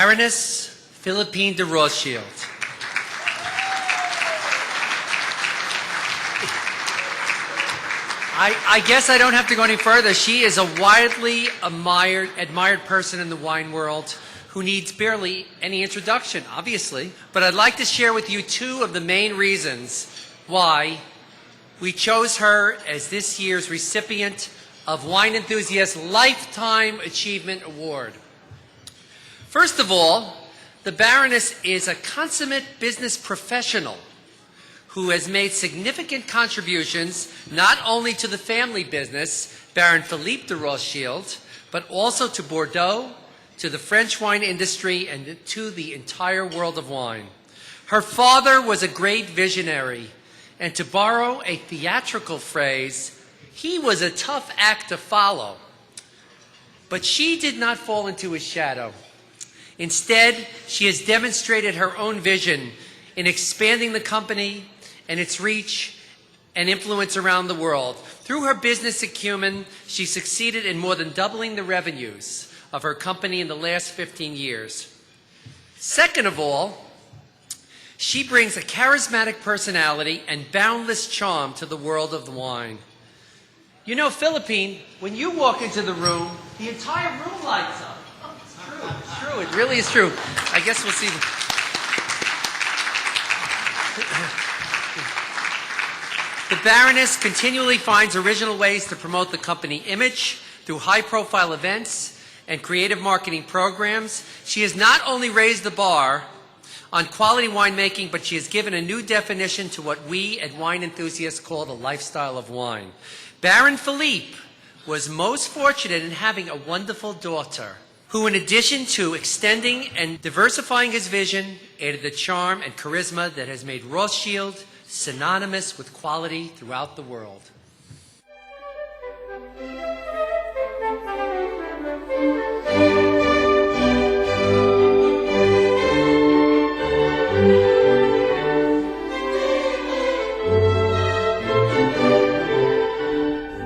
Baroness Philippine de Rothschild. I guess I don't have to go any further. She is a widely admired person in the wine world who needs barely any introduction, obviously. But I'd like to share with you two of the main reasons why we chose her as this year's recipient of Wine Enthusiast Lifetime Achievement Award. First of all, the Baroness is a consummate business professional who has made significant contributions not only to the family business, Baron Philippe de Rothschild, but also to Bordeaux, to the French wine industry, and to the entire world of wine. Her father was a great visionary, and to borrow a theatrical phrase, he was a tough act to follow. But she did not fall into his shadow. Instead, she has demonstrated her own vision in expanding the company and its reach and influence around the world. Through her business acumen, she succeeded in more than doubling the revenues of her company in the last 15 years. Second of all, she brings a charismatic personality and boundless charm to the world of the wine. You know, Philippine, when you walk into the room, the entire room lights up. It's true, it really is true. I guess we'll see. The Baroness continually finds original ways to promote the company image through high-profile events and creative marketing programs. She has not only raised the bar on quality winemaking, but she has given a new definition to what we at Wine Enthusiasts call the lifestyle of wine. Baron Philippe was most fortunate in having a wonderful daughter who, in addition to extending and diversifying his vision, added the charm and charisma that has made Rothschild synonymous with quality throughout the world.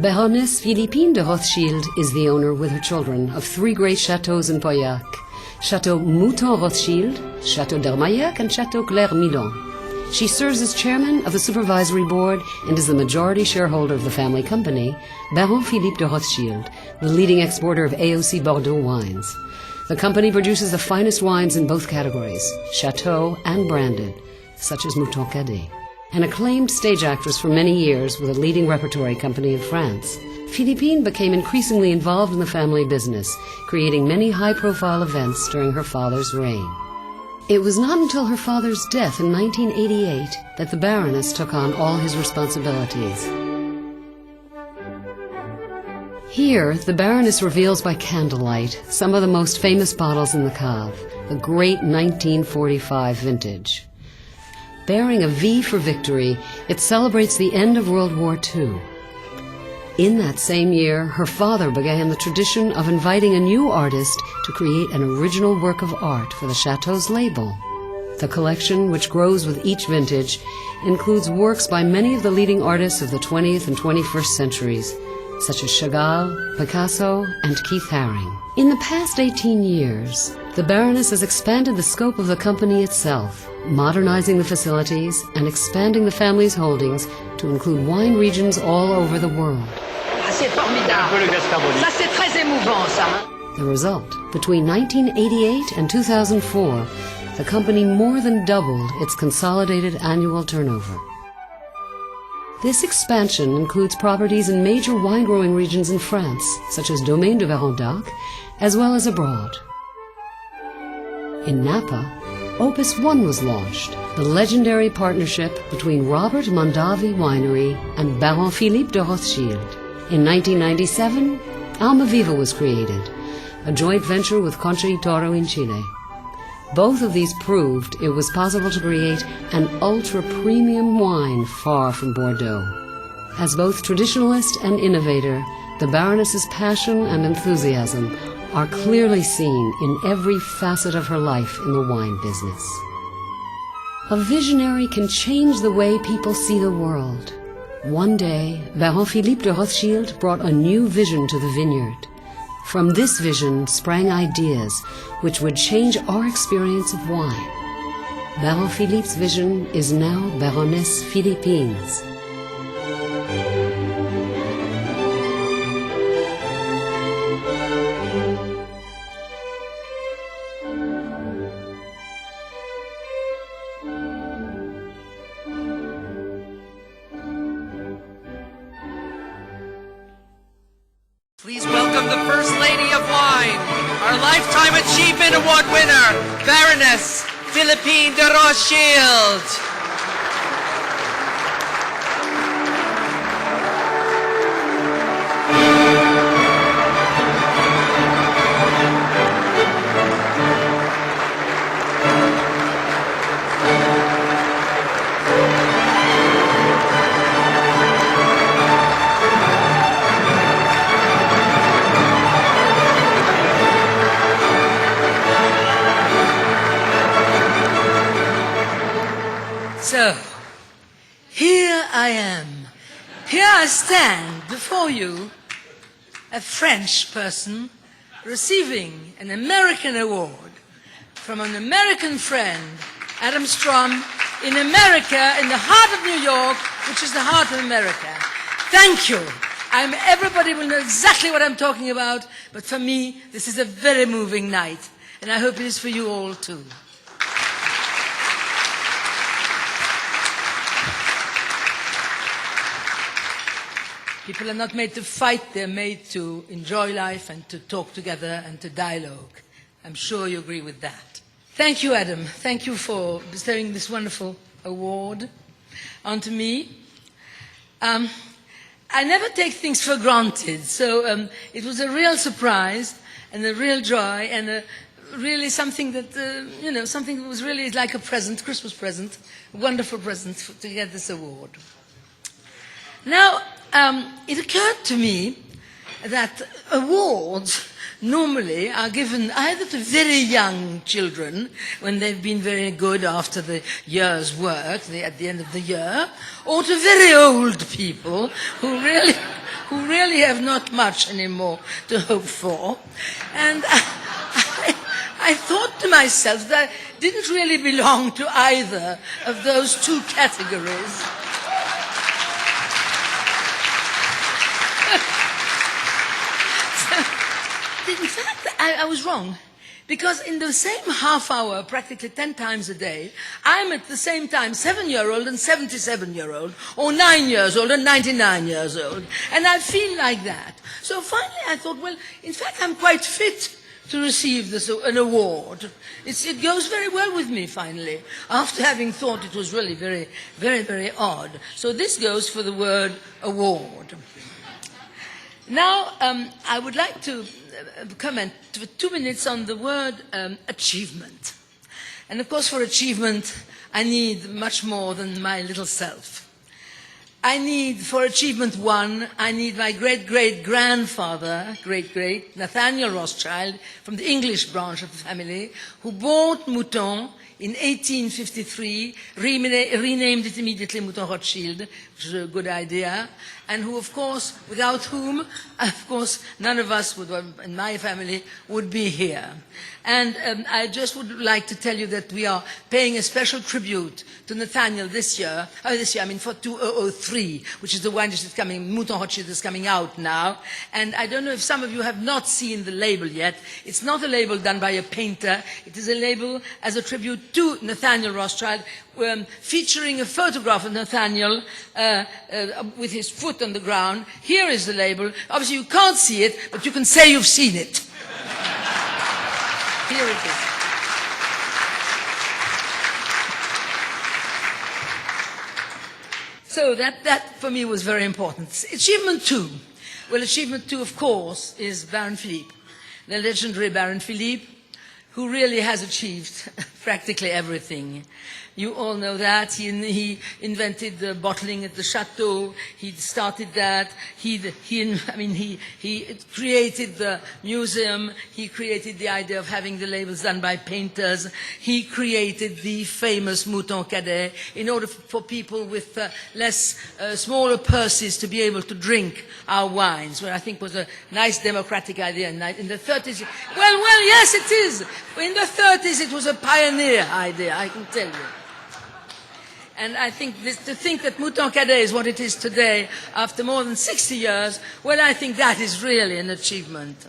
Baroness Philippine de Rothschild is the owner with her children of 3 great chateaux in Pauillac: Chateau Mouton Rothschild, Chateau d'Armaillac, and Chateau Claire Milon. She serves as chairman of the supervisory board and is the majority shareholder of the family company, Baron Philippe de Rothschild, the leading exporter of AOC Bordeaux wines. The company produces the finest wines in both categories, chateau and branded, such as Mouton Cadet. An acclaimed stage actress for many years with a leading repertory company in France, Philippine became increasingly involved in the family business, creating many high-profile events during her father's reign. It was not until her father's death in 1988 that the Baroness took on all his responsibilities. Here, the Baroness reveals by candlelight some of the most famous bottles in the cave, the great 1945 vintage. Bearing a V for victory, it celebrates the end of World War II. In that same year, her father began the tradition of inviting a new artist to create an original work of art for the Chateau's label. The collection, which grows with each vintage, includes works by many of the leading artists of the 20th and 21st centuries, such as Chagall, Picasso, and Keith Haring. In the past 18 years, the Baroness has expanded the scope of the company itself, modernizing the facilities and expanding the family's holdings to include wine regions all over the world. C'est formidable. Ça, c'est très émouvant, ça. The result, between 1988 and 2004, the company more than doubled its consolidated annual turnover. This expansion includes properties in major wine-growing regions in France, such as Domaine de Varendac, as well as abroad. In Napa, Opus One was launched, the legendary partnership between Robert Mondavi Winery and Baron Philippe de Rothschild. In 1997, Almaviva was created, a joint venture with Concha y Toro in Chile. Both of these proved it was possible to create an ultra-premium wine far from Bordeaux. As both traditionalist and innovator, the Baroness's passion and enthusiasm are clearly seen in every facet of her life in the wine business. A visionary can change the way people see the world. One day, Baron Philippe de Rothschild brought a new vision to the vineyard. From this vision sprang ideas which would change our experience of wine. Baron Philippe's vision is now Baroness Philippines. Please welcome the First Lady of Wine, our Lifetime Achievement Award winner, Baroness Philippine de Rothschild. So, here I am. Here I stand before you, a French person receiving an American award from an American friend, Adam Strom, in America, in the heart of New York, which is the heart of America. Thank you. Everybody will know exactly what I'm talking about, but for me, this is a very moving night, and I hope it is for you all too. People are not made to fight, they're made to enjoy life and to talk together and to dialogue. I'm sure you agree with that. Thank you, Adam. Thank you for bestowing this wonderful award onto me. I never take things for granted, so it was a real surprise and a real joy and really something that, something that was really like a present, Christmas present, a wonderful present to get this award. Now, it occurred to me that awards normally are given either to very young children when they've been very good after the year's work, at the end of the year, or to very old people who really have not much anymore to hope for. And I thought to myself that I didn't really belong to either of those two categories. In fact, I was wrong, because in the same half hour, practically 10 times a day, I'm at the same time 7-year-old and 77-year-old, or 9 years old and 99 years old, and I feel like that. So finally I thought, well, in fact, I'm quite fit to receive an award. It goes very well with me, finally, after having thought it was really very, very, very odd. So this goes for the word award. Now, I would like to comment for 2 minutes on the word achievement. And of course, for achievement, I need much more than my little self. For achievement one, I need my great-great-grandfather, great-great, Nathaniel Rothschild, from the English branch of the family, who bought Mouton in 1853, renamed it immediately Mouton Rothschild, which is a good idea, and who, of course, without whom, of course, none of us in my family would be here. And I just would like to tell you that we are paying a special tribute to Nathaniel this year, for 2003, which is the wine dish that's coming, Mouton Rothschild is coming out now. And I don't know if some of you have not seen the label yet. It's not a label done by a painter. It is a label as a tribute to Nathaniel Rothschild, featuring a photograph of Nathaniel with his foot on the ground. Here is the label. Obviously you can't see it, but you can say you've seen it. Here it is. So that for me was very important. Achievement two. Well, achievement two, of course, is Baron Philippe, the legendary Baron Philippe, who really has achieved practically everything. You all know that. He invented the bottling at the chateau. He started that. He created the museum. He created the idea of having the labels done by painters. He created the famous Mouton Cadet in order for people with smaller purses to be able to drink our wines, which I think was a nice democratic idea in the 30s. Well, yes, it is. In the 30s, it was a pioneer idea, I can tell you. And I think to think that Mouton Cadet is what it is today, after more than 60 years, well, I think that is really an achievement.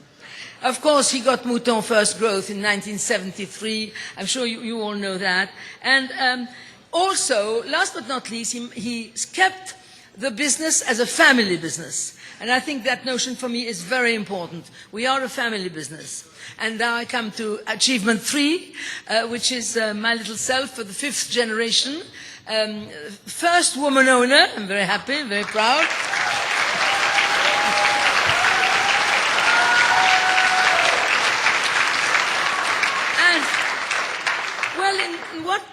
Of course, he got Mouton First Growth in 1973. I'm sure you all know that. And also, last but not least, he kept the business as a family business. And I think that notion for me is very important. We are a family business. And now I come to achievement 3, which is my little self for the 5th generation. First woman owner. I'm very happy, very proud. And, well, in what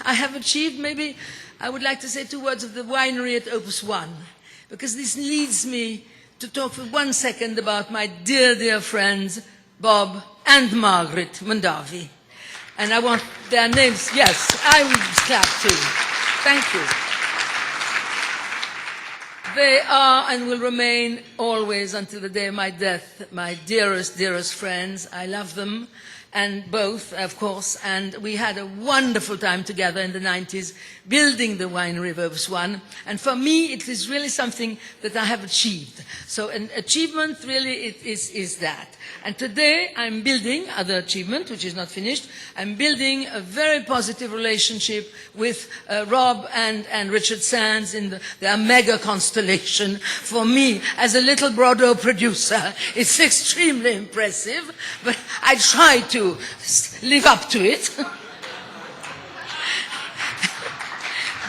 I have achieved, maybe I would like to say 2 words of the winery at Opus One, because this leads me to talk for 1 second about my dear, dear friends, Bob and Margaret Mondavi. And I want their names. Yes, I will clap too. Thank you. They are and will remain always until the day of my death my dearest, dearest friends. I love them, and both, of course, and we had a wonderful time together in the 90s building the winery of Opus One, and for me it is really something that I have achieved. So an achievement really is that. And today I'm building other achievement, which is not finished. I'm building a very positive relationship with Rob and Richard Sands in their mega constellation. For me, as a little Bordeaux producer, it's extremely impressive, but I try to live up to it.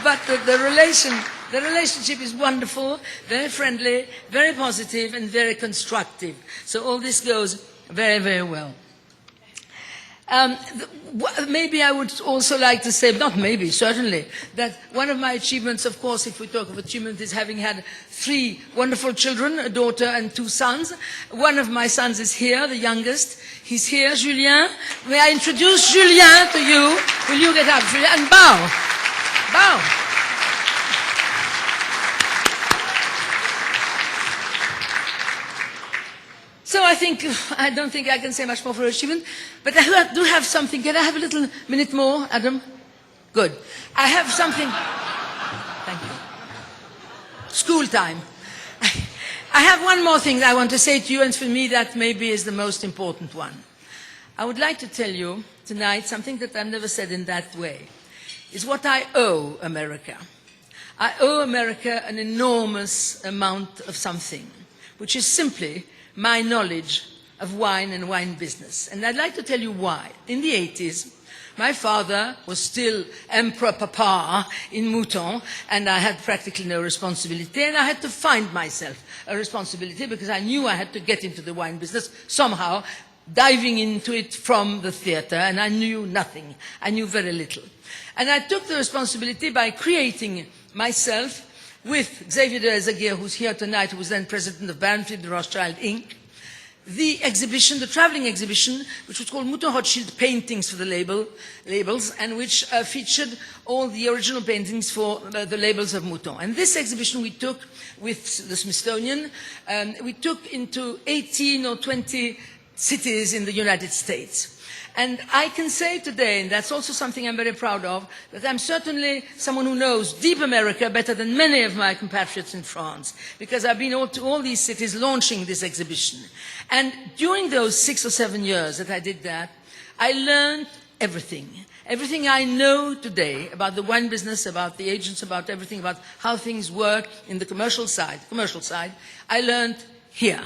But the relationship is wonderful, very friendly, very positive, and very constructive. So all this goes very, very well. Maybe I would also like to say, not maybe, certainly, that one of my achievements, of course, if we talk of achievement, is having had 3 wonderful children, a daughter and 2 sons. One of my sons is here, the youngest. He's here, Julien. May I introduce Julien to you? Will you get up, Julien? And bow. Bow. So I don't think I can say much more for achievement, but I do have something. Can I have a little minute more, Adam? Good. I have something. Thank you. School time. I have one more thing that I want to say to you, and for me that maybe is the most important one. I would like to tell you tonight something that I've never said in that way. It's what I owe America. I owe America an enormous amount of something, which is simply my knowledge of wine and wine business. And I'd like to tell you why. In the 80s, my father was still Emperor Papa in Mouton, and I had practically no responsibility, and I had to find myself a responsibility because I knew I had to get into the wine business somehow, diving into it from the theater, and I knew nothing. I knew very little. And I took the responsibility by creating myself with Xavier de Azaguirre, who's here tonight, who was then president of Baroness Rothschild, Inc., the exhibition, the traveling exhibition, which was called Mouton Rothschild Paintings for the labels, and which featured all the original paintings for the labels of Mouton. And this exhibition we took with the Smithsonian, we took into 18 or 20 cities in the United States. And I can say today, and that's also something I'm very proud of, that I'm certainly someone who knows deep America better than many of my compatriots in France, because I've been to all these cities launching this exhibition. And during those 6 or 7 years that I did that, I learned everything. Everything I know today about the wine business, about the agents, about everything, about how things work in the commercial side, I learned here.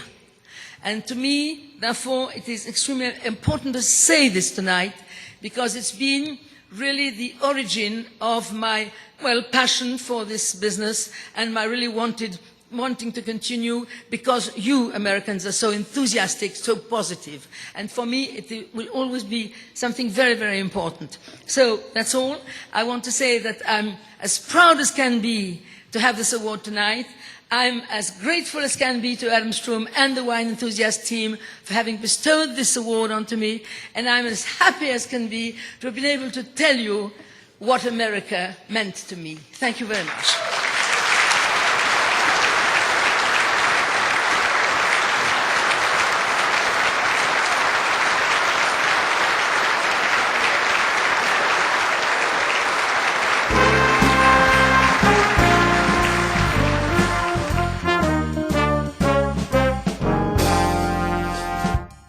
And to me, therefore, it is extremely important to say this tonight, because it's been really the origin of my, passion for this business, and my really wanted wanting to continue because you Americans are so enthusiastic, so positive. And for me, it will always be something very, very important. So that's all. I want to say that I'm as proud as can be to have this award tonight. I'm as grateful as can be to Adam Strom and the Wine Enthusiast team for having bestowed this award onto me. And I'm as happy as can be to have been able to tell you what America meant to me. Thank you very much.